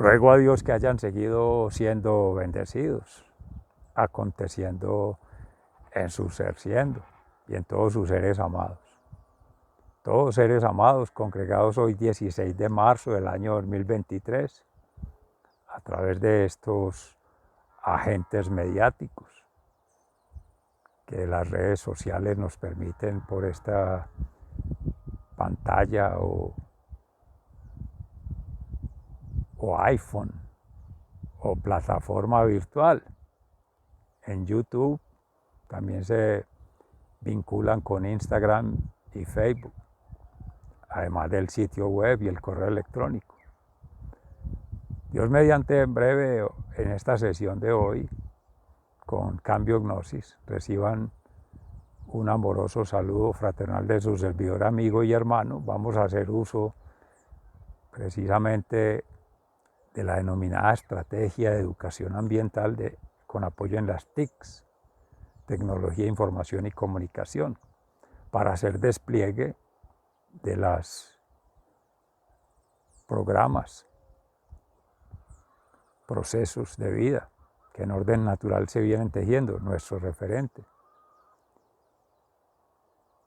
Ruego a Dios que hayan seguido siendo bendecidos, aconteciendo en su ser siendo y en todos sus seres amados. Todos seres amados congregados hoy 16 de marzo del año 2023 a través de estos agentes mediáticos que las redes sociales nos permiten por esta pantalla o iPhone o plataforma virtual. En YouTube también se vinculan con Instagram y Facebook, además del sitio web y el correo electrónico. Dios mediante, en breve, en esta sesión de hoy, con Cambio Gnosis, reciban un amoroso saludo fraternal de su servidor, amigo y hermano. Vamos a hacer uso precisamente de la denominada estrategia de educación ambiental con apoyo en las TICs, tecnología, información y comunicación, para hacer despliegue de los programas, procesos de vida que en orden natural se vienen tejiendo, nuestro referente,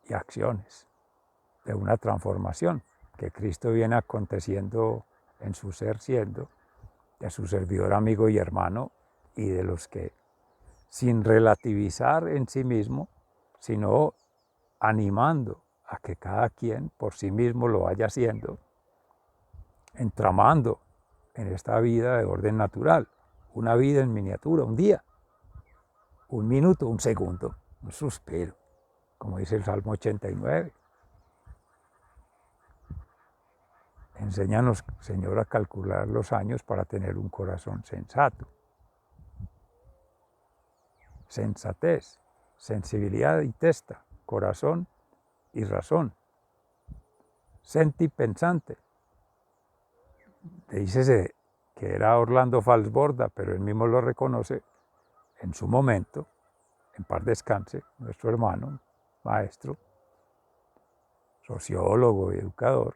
y acciones de una transformación que Cristo viene aconteciendo en su ser siendo, de su servidor, amigo y hermano, y de los que, sin relativizar en sí mismo, sino animando a que cada quien por sí mismo lo vaya haciendo, entramando en esta vida de orden natural, una vida en miniatura, un día, un minuto, un segundo, un suspiro, como dice el Salmo 89. Enséñanos, Señor, a calcular los años para tener un corazón sensato. Sensatez, sensibilidad y testa, corazón y razón. Senti pensante. Dícese que era Orlando Falsborda, pero él mismo lo reconoce en su momento, en paz descanse, nuestro hermano, maestro, sociólogo y educador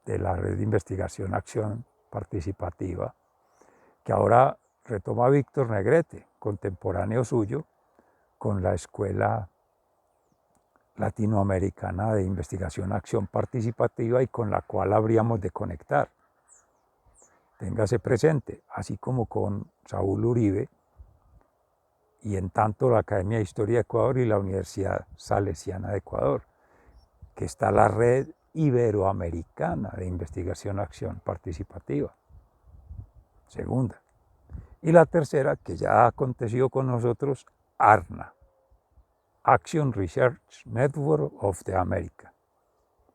de la red de investigación acción participativa, que ahora retoma Víctor Negrete, contemporáneo suyo, con la Escuela Latinoamericana de Investigación Acción Participativa y con la cual habríamos de conectar. Téngase presente, así como con Saúl Uribe, y en tanto la Academia de Historia de Ecuador y la Universidad Salesiana de Ecuador, que está la Red Iberoamericana de Investigación Acción Participativa, segunda. Y la tercera, que ya ha acontecido con nosotros, ARNA, Action Research Network of the America,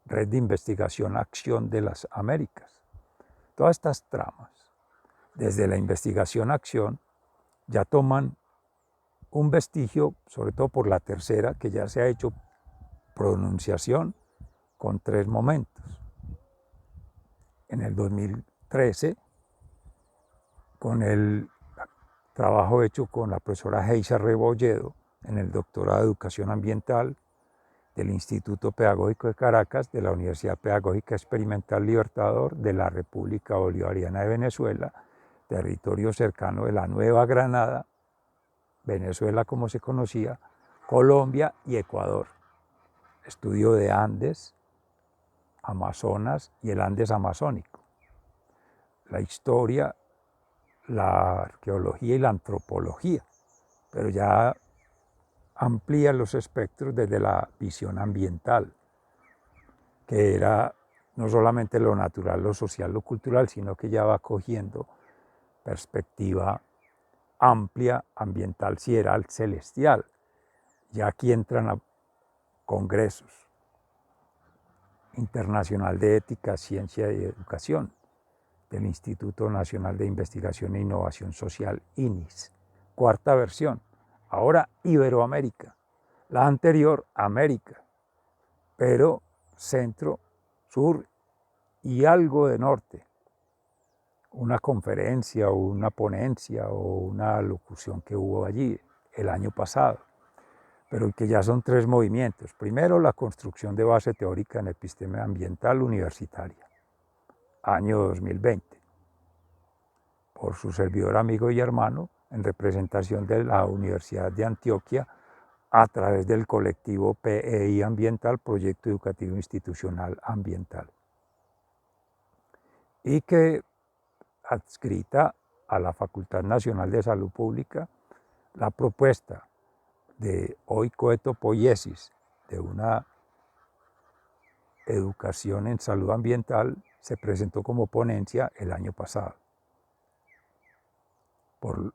Red de Investigación Acción de las Américas. Todas estas tramas, desde la investigación acción, ya toman un vestigio, sobre todo por la tercera, que ya se ha hecho pronunciación con 3 momentos. En el 2013, con el trabajo hecho con la profesora Geisa Rebolledo en el doctorado de Educación Ambiental del Instituto Pedagógico de Caracas, de la Universidad Pedagógica Experimental Libertador de la República Bolivariana de Venezuela, territorio cercano de la Nueva Granada, Venezuela como se conocía, Colombia y Ecuador. Estudio de Andes, Amazonas y el Andes amazónico. La historia, la arqueología y la antropología, pero ya amplía los espectros desde la visión ambiental, que era no solamente lo natural, lo social, lo cultural, sino que ya va cogiendo perspectiva amplia, ambiental, sideral, celestial. Ya aquí entran a congresos internacional de ética, ciencia y educación del Instituto Nacional de Investigación e Innovación Social, INIS. Cuarta versión, ahora Iberoamérica. La anterior, América, pero centro, sur y algo de norte. Una conferencia o una ponencia o una locución que hubo allí el año pasado, pero que ya son 3 movimientos. Primero, la construcción de base teórica en episteme ambiental universitaria, año 2020. por su servidor, amigo y hermano, en representación de la Universidad de Antioquia, a través del colectivo PEI Ambiental, Proyecto Educativo Institucional Ambiental, y que adscrita a la Facultad Nacional de Salud Pública la propuesta de oikoetopoiesis, de una educación en salud ambiental, se presentó como ponencia el año pasado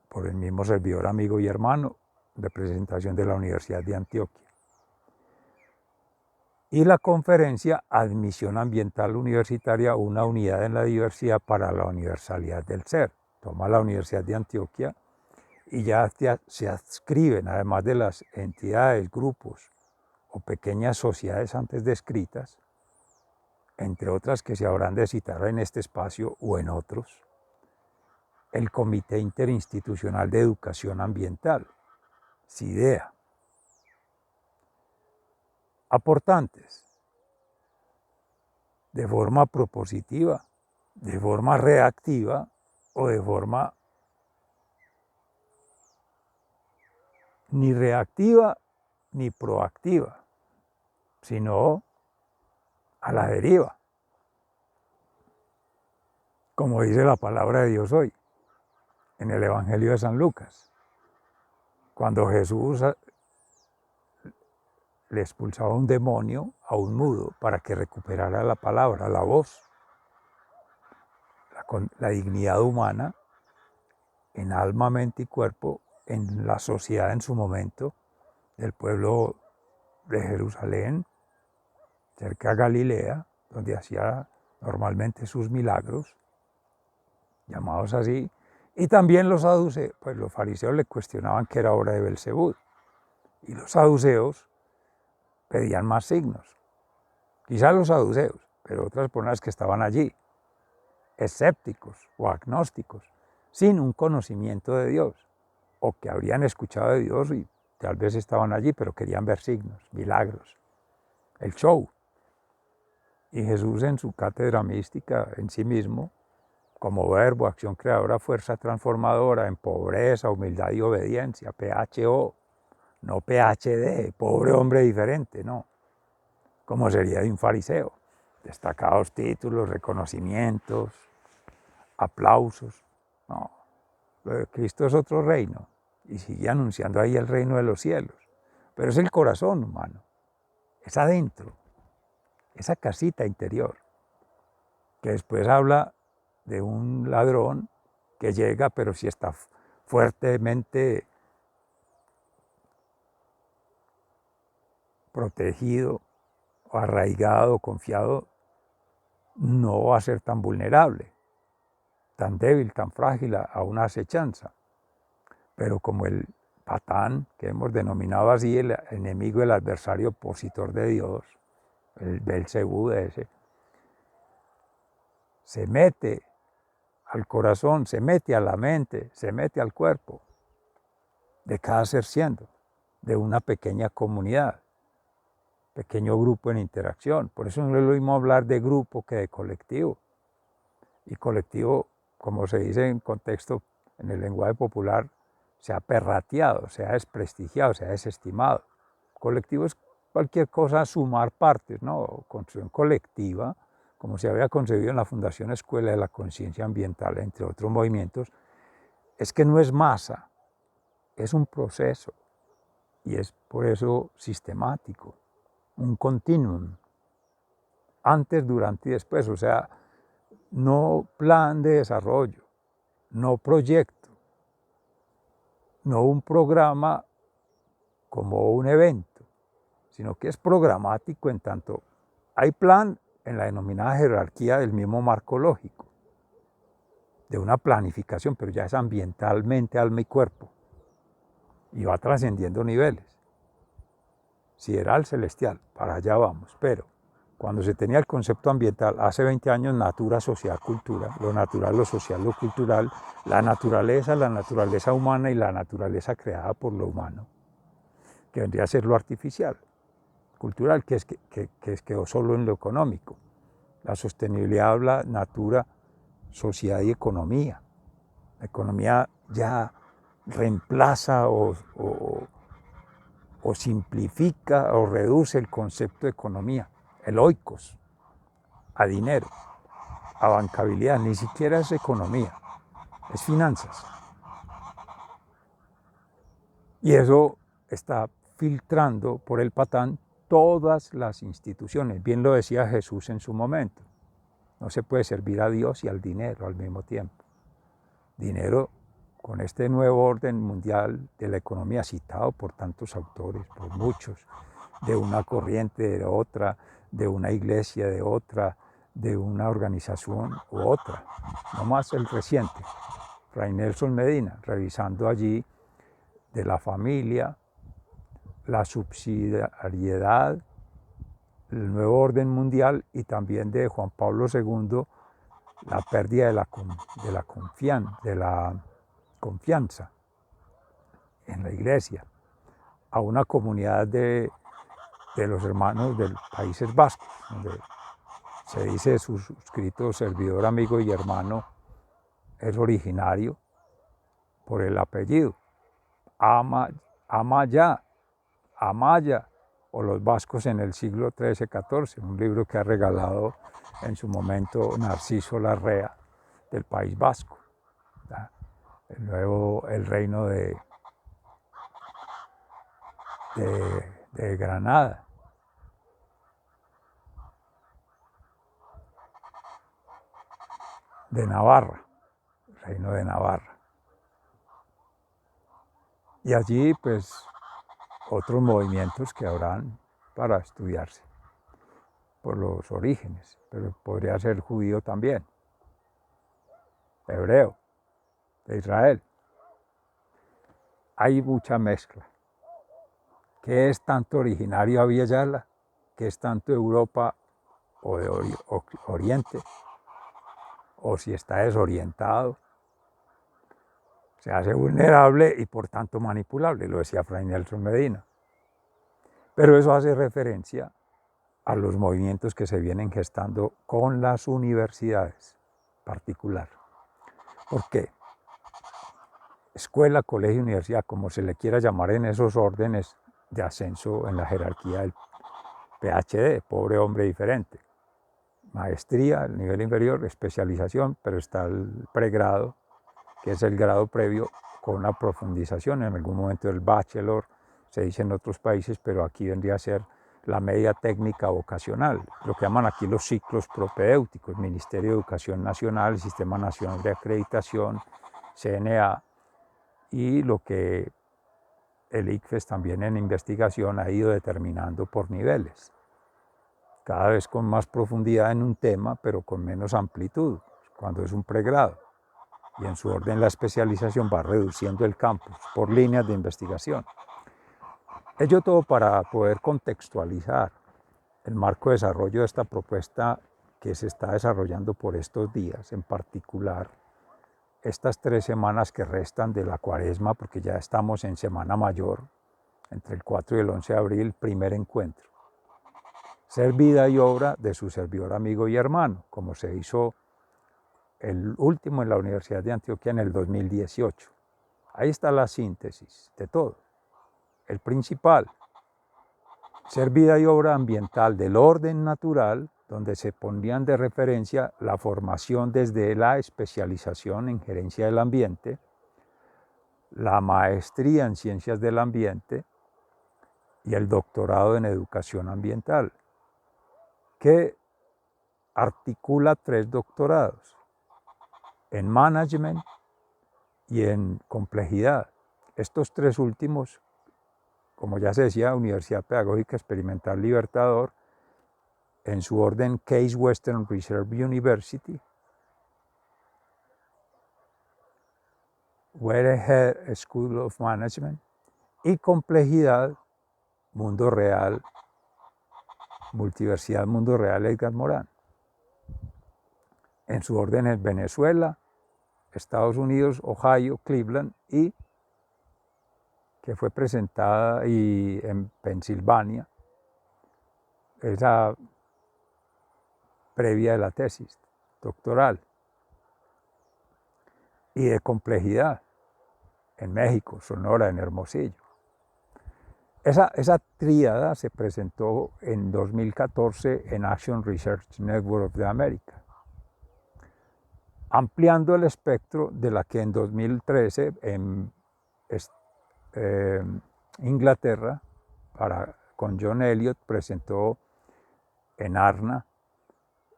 por el mismo servidor, amigo y hermano, representación de la Universidad de Antioquia. Y la conferencia Admisión Ambiental Universitaria, una unidad en la diversidad para la universalidad del ser. Toma la Universidad de Antioquia y ya se adscriben, además de las entidades, grupos o pequeñas sociedades antes descritas, entre otras que se habrán de citar en este espacio o en otros, el Comité Interinstitucional de Educación Ambiental, CIDEA. Aportantes, de forma propositiva, de forma reactiva o de forma ni reactiva ni proactiva, sino a la deriva, como dice la palabra de Dios hoy, en el Evangelio de San Lucas, cuando Jesús le expulsaba un demonio a un mudo para que recuperara la palabra, la voz, la dignidad humana en alma, mente y cuerpo, en la sociedad en su momento, del pueblo de Jerusalén, cerca de Galilea, donde hacía normalmente sus milagros, llamados así, y también los saduceos, pues los fariseos le cuestionaban que era obra de Belcebú, y los saduceos pedían más signos. Quizás los saduceos, pero otras personas que estaban allí, escépticos o agnósticos, sin un conocimiento de Dios, o que habrían escuchado de Dios y tal vez estaban allí, pero querían ver signos, milagros, el show. Y Jesús en su cátedra mística en sí mismo, como verbo, acción creadora, fuerza transformadora, en pobreza, humildad y obediencia, PHO, no PhD, pobre hombre diferente, no, como sería de un fariseo, destacados títulos, reconocimientos, aplausos, no, lo de Cristo es otro reino, y sigue anunciando ahí el reino de los cielos, pero es el corazón humano, es adentro, esa casita interior, que después habla de un ladrón que llega, pero si está fuertemente protegido, o arraigado, confiado, no va a ser tan vulnerable, tan débil, tan frágil a una acechanza. Pero como el patán, que hemos denominado así, el enemigo, el adversario opositor de Dios, el Belcebú ese, se mete al corazón, se mete a la mente, se mete al cuerpo de cada ser siendo, de una pequeña comunidad, pequeño grupo en interacción. Por eso no es lo mismo hablar de grupo que de colectivo. Y colectivo, como se dice en contexto, en el lenguaje popular, se ha perrateado, se ha desprestigiado, se ha desestimado. Colectivo es cualquier cosa, sumar partes, ¿no? Construcción colectiva, como se había concebido en la Fundación Escuela de la Conciencia Ambiental, entre otros movimientos, es que no es masa, es un proceso y es por eso sistemático, un continuum, antes, durante y después, o sea, no plan de desarrollo, no proyecto, no un programa como un evento, sino que es programático en tanto hay plan en la denominada jerarquía del mismo marco lógico, de una planificación, pero ya es ambientalmente alma y cuerpo, y va trascendiendo niveles, sideral, celestial, para allá vamos, pero cuando se tenía el concepto ambiental, hace 20 años, natura, sociedad, cultura, lo natural, lo social, lo cultural, la naturaleza humana y la naturaleza creada por lo humano, que vendría a ser lo artificial, cultural, que quedó solo en lo económico. La sostenibilidad habla natura, sociedad y economía. La economía ya reemplaza o simplifica o reduce el concepto de economía, el oikos, a dinero, a bancabilidad. Ni siquiera es economía, es finanzas. Y eso está filtrando por el patán todas las instituciones. Bien lo decía Jesús en su momento. No se puede servir a Dios y al dinero al mismo tiempo. Dinero con este nuevo orden mundial de la economía citado por tantos autores, por muchos, de una corriente, de otra, de una iglesia, de otra, de una organización u otra. No más el reciente, Fray Nelson Medina, revisando allí de la familia, la subsidiariedad, el nuevo orden mundial y también de Juan Pablo II, la pérdida de la confianza en la iglesia, a una comunidad de los hermanos del Países Vascos, donde se dice su suscrito servidor, amigo y hermano es originario por el apellido, Amaya, o los vascos en el siglo XIII-XIV, un libro que ha regalado en su momento Narciso Larrea del País Vasco. El reino de Granada. De Navarra, el reino de Navarra. Y allí, pues, otros movimientos que habrán para estudiarse por los orígenes, pero podría ser judío también, hebreo, de Israel. Hay mucha mezcla. ¿Qué es tanto originario Abya Yala? ¿Qué es tanto Europa o de Oriente? O si está desorientado, se hace vulnerable y por tanto manipulable, lo decía Fray Nelson Medina. Pero eso hace referencia a los movimientos que se vienen gestando con las universidades particular. ¿Por qué? Escuela, colegio, universidad, como se le quiera llamar en esos órdenes de ascenso en la jerarquía del PhD, pobre hombre diferente. Maestría, el nivel inferior, especialización, pero está el pregrado, que es el grado previo con una profundización, en algún momento el bachelor, se dice en otros países, pero aquí vendría a ser la media técnica vocacional, lo que llaman aquí los ciclos propedéuticos, Ministerio de Educación Nacional, Sistema Nacional de Acreditación, CNA, y lo que el ICFES también en investigación ha ido determinando por niveles, cada vez con más profundidad en un tema, pero con menos amplitud, cuando es un pregrado. Y en su orden la especialización va reduciendo el campus por líneas de investigación. Ello todo para poder contextualizar el marco de desarrollo de esta propuesta que se está desarrollando por estos días, en particular estas 3 semanas que restan de la Cuaresma, porque ya estamos en Semana Mayor, entre el 4 y el 11 de abril, primer encuentro. Ser vida y obra de su servidor, amigo y hermano, como se hizo el último en la Universidad de Antioquia en el 2018. Ahí está la síntesis de todo. El principal, ser vida y obra ambiental del orden natural, donde se ponían de referencia la formación desde la especialización en gerencia del ambiente, la maestría en ciencias del ambiente y el doctorado en educación ambiental, que articula 3 doctorados, en management y en complejidad. Estos 3 últimos, como ya se decía, Universidad Pedagógica Experimental Libertador, en su orden Case Western Reserve University, Whitehead School of Management, y complejidad, Mundo Real, Multiversidad Mundo Real Edgar Morán. En su orden es Venezuela, Estados Unidos, Ohio, Cleveland, y que fue presentada en Pensilvania, esa previa de la tesis doctoral. y de complejidad en México, Sonora, en Hermosillo. Esa tríada se presentó en 2014 en Action Research Network de América, ampliando el espectro de la que en 2013 en Inglaterra, con John Elliott, presentó en ARNA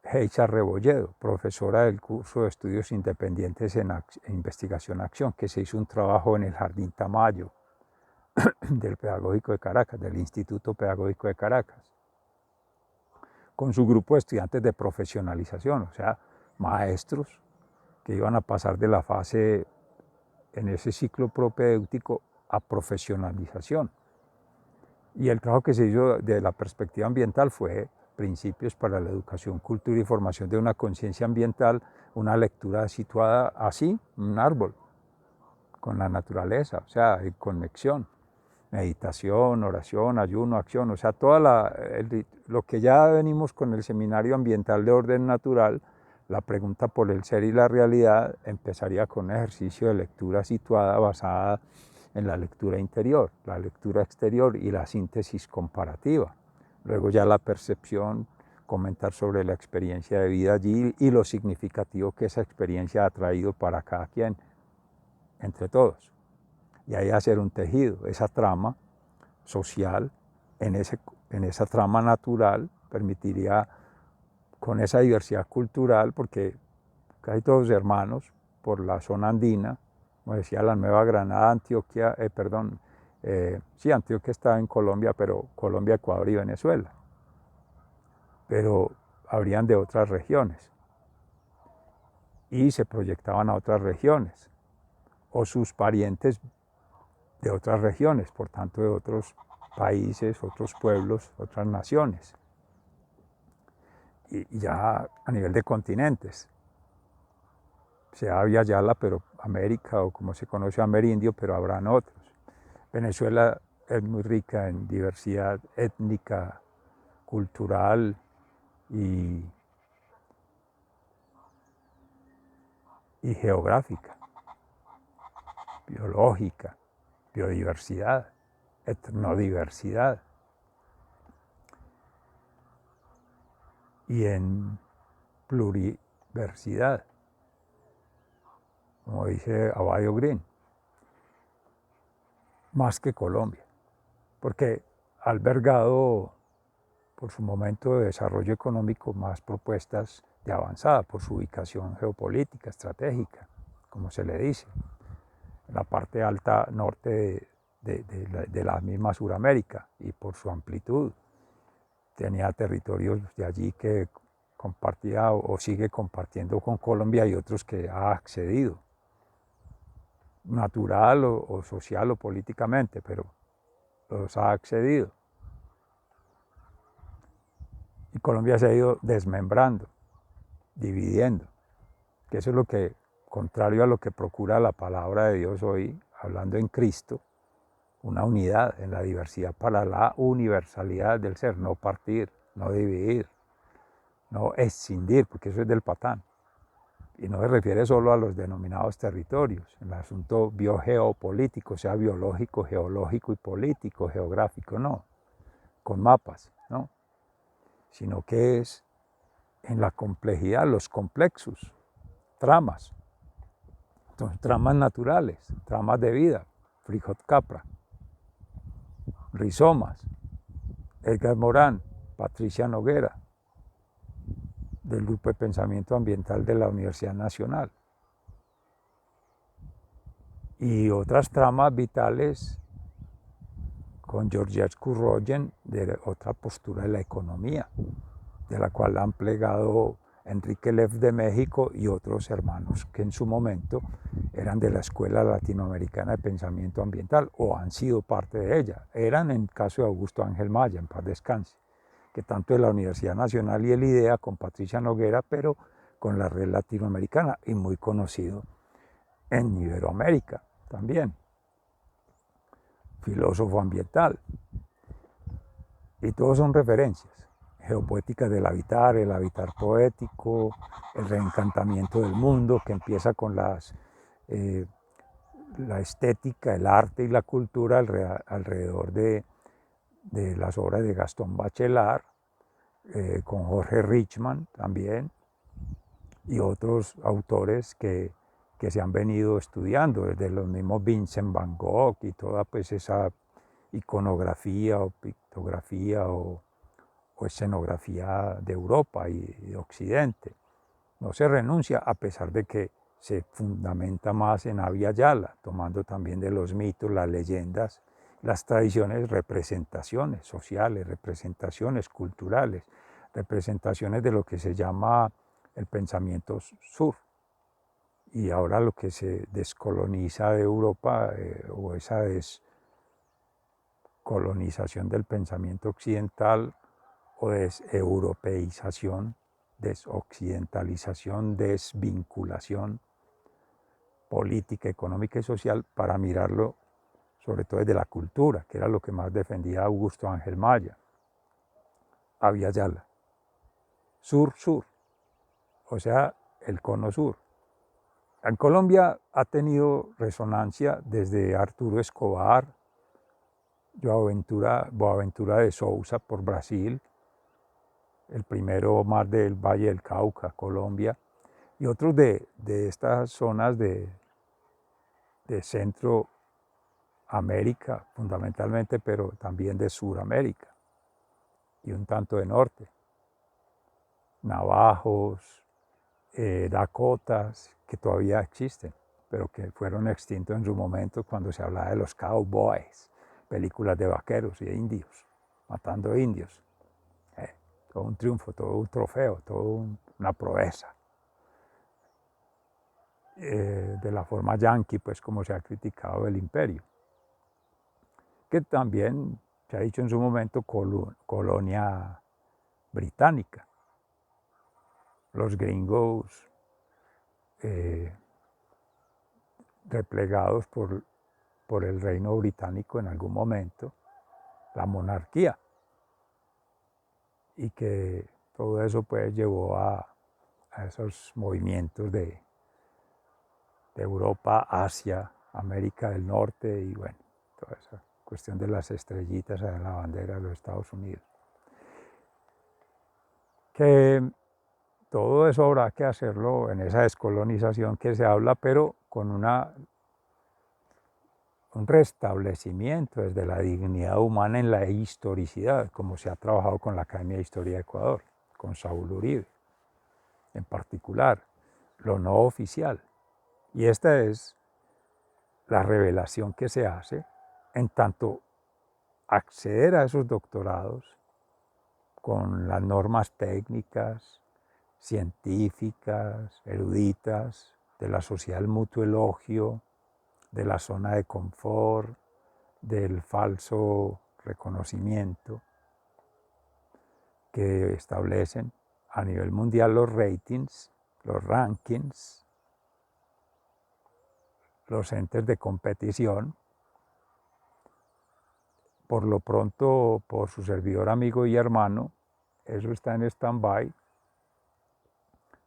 Heisa Rebolledo, profesora del curso de Estudios Independientes en Investigación-Acción, que se hizo un trabajo en el Jardín Tamayo del Pedagógico de Caracas, del Instituto Pedagógico de Caracas, con su grupo de estudiantes de profesionalización, o sea, maestros que iban a pasar de la fase en ese ciclo propedéutico a profesionalización. Y el trabajo que se hizo de la perspectiva ambiental fue Principios para la Educación, Cultura y Formación de una Conciencia Ambiental, una lectura situada así, un árbol, con la naturaleza, o sea, en conexión, meditación, oración, ayuno, acción, o sea, lo que ya venimos con el Seminario Ambiental de Orden Natural, la pregunta por el ser y la realidad, empezaría con un ejercicio de lectura situada basada en la lectura interior, la lectura exterior y la síntesis comparativa. Luego ya la percepción, comentar sobre la experiencia de vida allí y lo significativo que esa experiencia ha traído para cada quien, entre todos. Y ahí hacer un tejido, esa trama social, en esa trama natural, permitiría con esa diversidad cultural, porque casi todos hermanos por la zona andina, como decía, la Nueva Granada, Antioquia, sí, Antioquia está en Colombia, pero Colombia, Ecuador y Venezuela. Pero habrían de otras regiones y se proyectaban a otras regiones o sus parientes de otras regiones, por tanto de otros países, otros pueblos, otras naciones. Y ya a nivel de continentes. Sea Via Yala, pero América, o como se conoce Amerindio, pero habrán otros. Venezuela es muy rica en diversidad étnica, cultural y geográfica, biológica, biodiversidad, etnodiversidad. Y en pluriversidad, como dice Abadio Green, más que Colombia, porque ha albergado por su momento de desarrollo económico más propuestas de avanzada, por su ubicación geopolítica, estratégica, como se le dice, en la parte alta norte de la misma Suramérica y por su amplitud. Tenía territorios de allí que compartía o sigue compartiendo con Colombia y otros que ha accedido, natural o social o políticamente, pero los ha accedido. Y Colombia se ha ido desmembrando, dividiendo, que eso es lo que, contrario a lo que procura la palabra de Dios hoy, hablando en Cristo, una unidad en la diversidad para la universalidad del ser, no partir, no dividir, no escindir, porque eso es del patán. Y no se refiere solo a los denominados territorios, el asunto biogeopolítico, sea biológico, geológico y político, geográfico, no, con mapas, no, sino que es en la complejidad, los complexos, tramas, entonces, tramas naturales, tramas de vida, Frijot Capra, rizomas, Edgar Morán, Patricia Noguera, del Grupo de Pensamiento Ambiental de la Universidad Nacional. Y otras tramas vitales con Georges Kurroyen, de otra postura de la economía, de la cual han plegado Enrique Lev de México y otros hermanos que en su momento eran de la Escuela Latinoamericana de Pensamiento Ambiental o han sido parte de ella. Eran en caso de Augusto Ángel Maya, en paz descanse, que tanto de la Universidad Nacional y el IDEA con Patricia Noguera, pero con la red latinoamericana y muy conocido en Iberoamérica también, filósofo ambiental. Y todos son referencias geopoéticas del habitar, el habitar poético, el reencantamiento del mundo, que empieza con las la estética, el arte y la cultura alrededor de las obras de Gastón Bachelard, con Jorge Richman también, y otros autores que se han venido estudiando, desde los mismos Vincent Van Gogh y toda pues esa iconografía o pictografía o escenografía de Europa y de Occidente. No se renuncia, a pesar de que se fundamenta más en Abya Yala, tomando también de los mitos, las leyendas, las tradiciones, representaciones sociales, representaciones culturales, representaciones de lo que se llama el pensamiento sur. Y ahora lo que se descoloniza de Europa, o esa descolonización del pensamiento occidental, o deseuropeización, desoccidentalización, desvinculación política, económica y social, para mirarlo sobre todo desde la cultura, que era lo que más defendía Augusto Ángel Maya. Abya Yala. Sur-sur, o sea, el cono sur. En Colombia ha tenido resonancia desde Arturo Escobar, Boaventura de Sousa por Brasil, el primero más del Valle del Cauca, Colombia, y otros de estas zonas de Centroamérica fundamentalmente, pero también de Suramérica y un tanto de norte. Navajos, Dakotas, que todavía existen, pero que fueron extintos en su momento cuando se hablaba de los cowboys, películas de vaqueros y de indios, matando indios. Todo un triunfo, todo un trofeo, toda una proeza. De la forma yanqui, pues como se ha criticado el imperio, que también se ha dicho en su momento colonia británica. Los gringos replegados por el reino británico en algún momento, la monarquía, y que todo eso pues llevó a esos movimientos de Europa, Asia, América del Norte y bueno, toda esa cuestión de las estrellitas en la bandera de los Estados Unidos. Que todo eso habrá que hacerlo en esa descolonización que se habla, pero con un restablecimiento desde la dignidad humana en la historicidad, como se ha trabajado con la Academia de Historia de Ecuador, con Saúl Uribe en particular, lo no oficial. Y esta es la revelación que se hace en tanto acceder a esos doctorados con las normas técnicas, científicas, eruditas, de la sociedad del mutuo elogio, de la zona de confort, del falso reconocimiento, que establecen a nivel mundial los ratings, los rankings, los entes de competición. Por lo pronto, por su servidor, amigo y hermano, eso está en stand-by,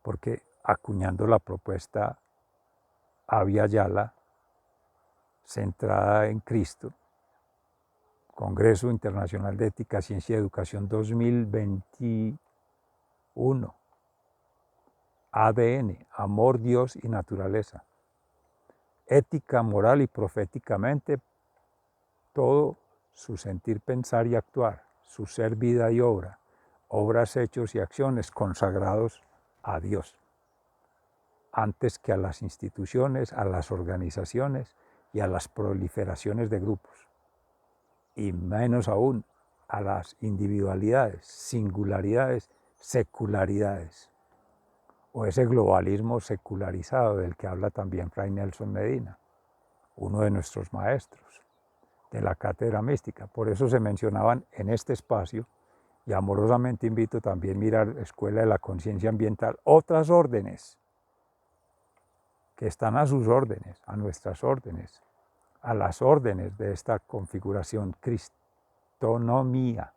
porque acuñando la propuesta Abya Yala, centrada en Cristo, Congreso Internacional de Ética, Ciencia y Educación 2021, ADN, Amor, Dios y Naturaleza, ética, moral y proféticamente, todo su sentir, pensar y actuar, su ser, vida y obra, obras, hechos y acciones consagrados a Dios, antes que a las instituciones, a las organizaciones y a las proliferaciones de grupos, y menos aún a las individualidades, singularidades, secularidades, o ese globalismo secularizado del que habla también Fray Nelson Medina, uno de nuestros maestros de la cátedra mística. Por eso se mencionaban en este espacio, y amorosamente invito también a mirar Escuela de la Conciencia Ambiental, otras órdenes que están a sus órdenes, a nuestras órdenes, a las órdenes de esta configuración cristonomía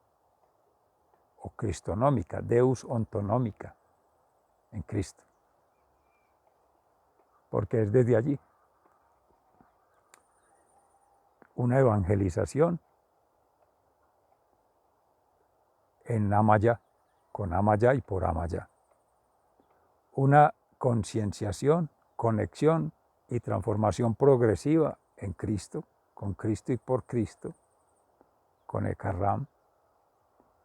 o cristonómica, Deus ontonómica en Cristo. Porque es desde allí una evangelización en Amaya, con Amaya y por Amaya. Una concienciación, conexión y transformación progresiva en Cristo, con Cristo y por Cristo, con Ekarram,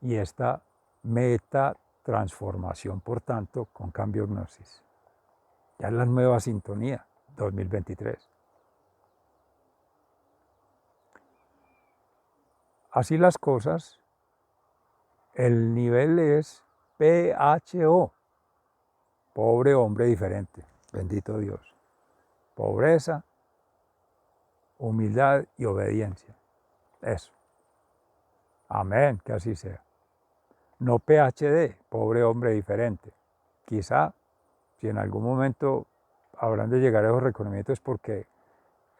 y esta meta transformación, por tanto, con Cambio Gnosis. Ya es la nueva sintonía 2023. Así las cosas, el nivel es PHO, pobre hombre diferente, bendito Dios. Pobreza, humildad y obediencia. Eso. Amén, que así sea. No PhD, pobre hombre diferente. Quizá, si en algún momento habrán de llegar a esos reconocimientos, porque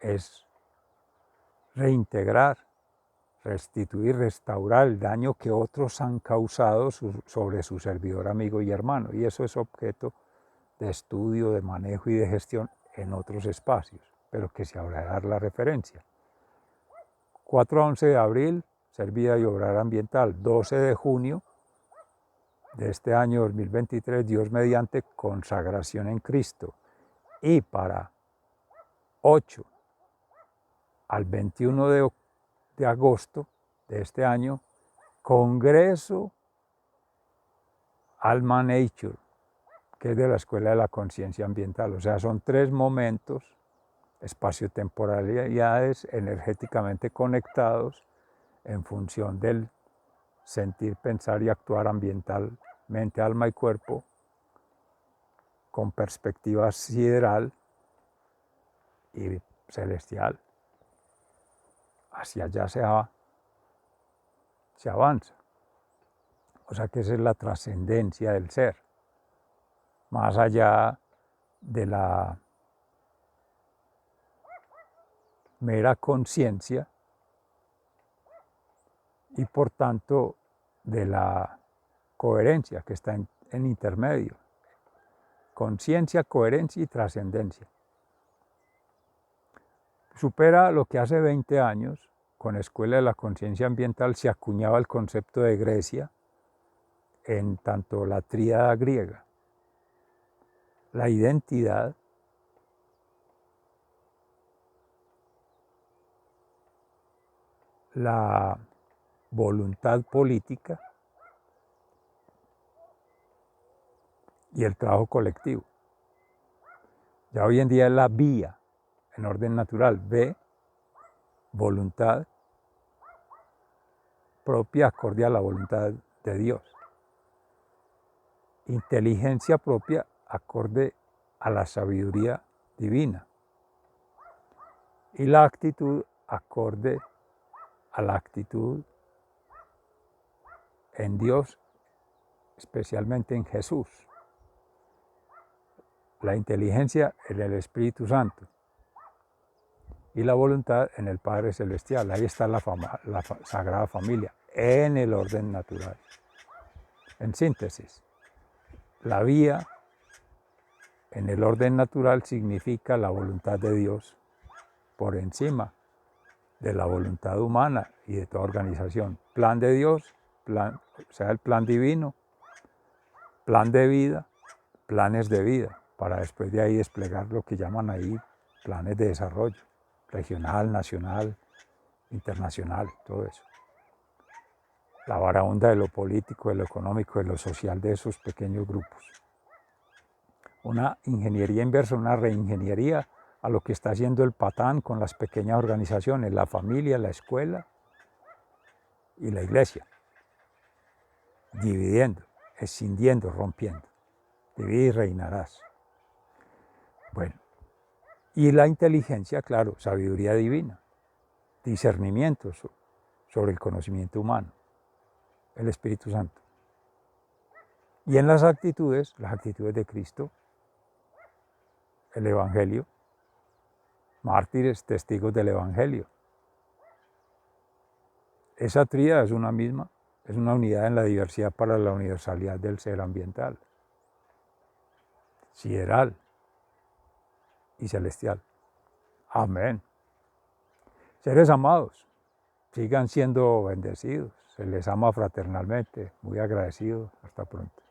es reintegrar, restituir, restaurar el daño que otros han causado sobre su servidor, amigo y hermano. Y eso es objeto de estudio, de manejo y de gestión en otros espacios, pero que se habrá de dar la referencia. 4 a 11 de abril, Ser Vida y Obrar Ambiental. 12 de junio de este año 2023, Dios mediante, consagración en Cristo. Y para 8 al 21 de agosto de este año, Congreso Alma Nature, que es de la Escuela de la Conciencia Ambiental. O sea, son 3 momentos espaciotemporalidades energéticamente conectados en función del sentir, pensar y actuar ambiental, mente, alma y cuerpo, con perspectiva sideral y celestial. Hacia allá se avanza. O sea que esa es la trascendencia del ser, más allá de la mera conciencia y por tanto de la coherencia que está en intermedio. Conciencia, coherencia y trascendencia. Supera lo que hace 20 años, con Escuela de la Conciencia Ambiental, se acuñaba el concepto de Grecia en tanto la tríada griega. La identidad, la voluntad política y el trabajo colectivo. Ya hoy en día es la vía en orden natural. V, voluntad propia acorde a la voluntad de Dios. Inteligencia propia acorde a la sabiduría divina. Y la actitud acorde a la actitud en Dios, especialmente en Jesús. La inteligencia en el Espíritu Santo y la voluntad en el Padre Celestial. Ahí está la Sagrada Familia, en el orden natural. En síntesis, la vía en el orden natural significa la voluntad de Dios por encima de la voluntad humana y de toda organización. Plan de Dios, o sea, el plan divino, plan de vida, planes de vida, para después de ahí desplegar lo que llaman ahí planes de desarrollo, regional, nacional, internacional, todo eso. La varaonda de lo político, de lo económico, de lo social de esos pequeños grupos. Una ingeniería inversa, una reingeniería a lo que está haciendo el patán con las pequeñas organizaciones, la familia, la escuela y la iglesia. Dividiendo, escindiendo, rompiendo. Divide y reinarás. Bueno, y la inteligencia, claro, sabiduría divina, discernimiento sobre el conocimiento humano, el Espíritu Santo. Y en las actitudes de Cristo, el Evangelio, mártires, testigos del Evangelio. Esa tríada es una misma, es una unidad en la diversidad para la universalidad del ser ambiental, sideral y celestial. Amén. Seres amados, sigan siendo bendecidos, se les ama fraternalmente, muy agradecido, hasta pronto.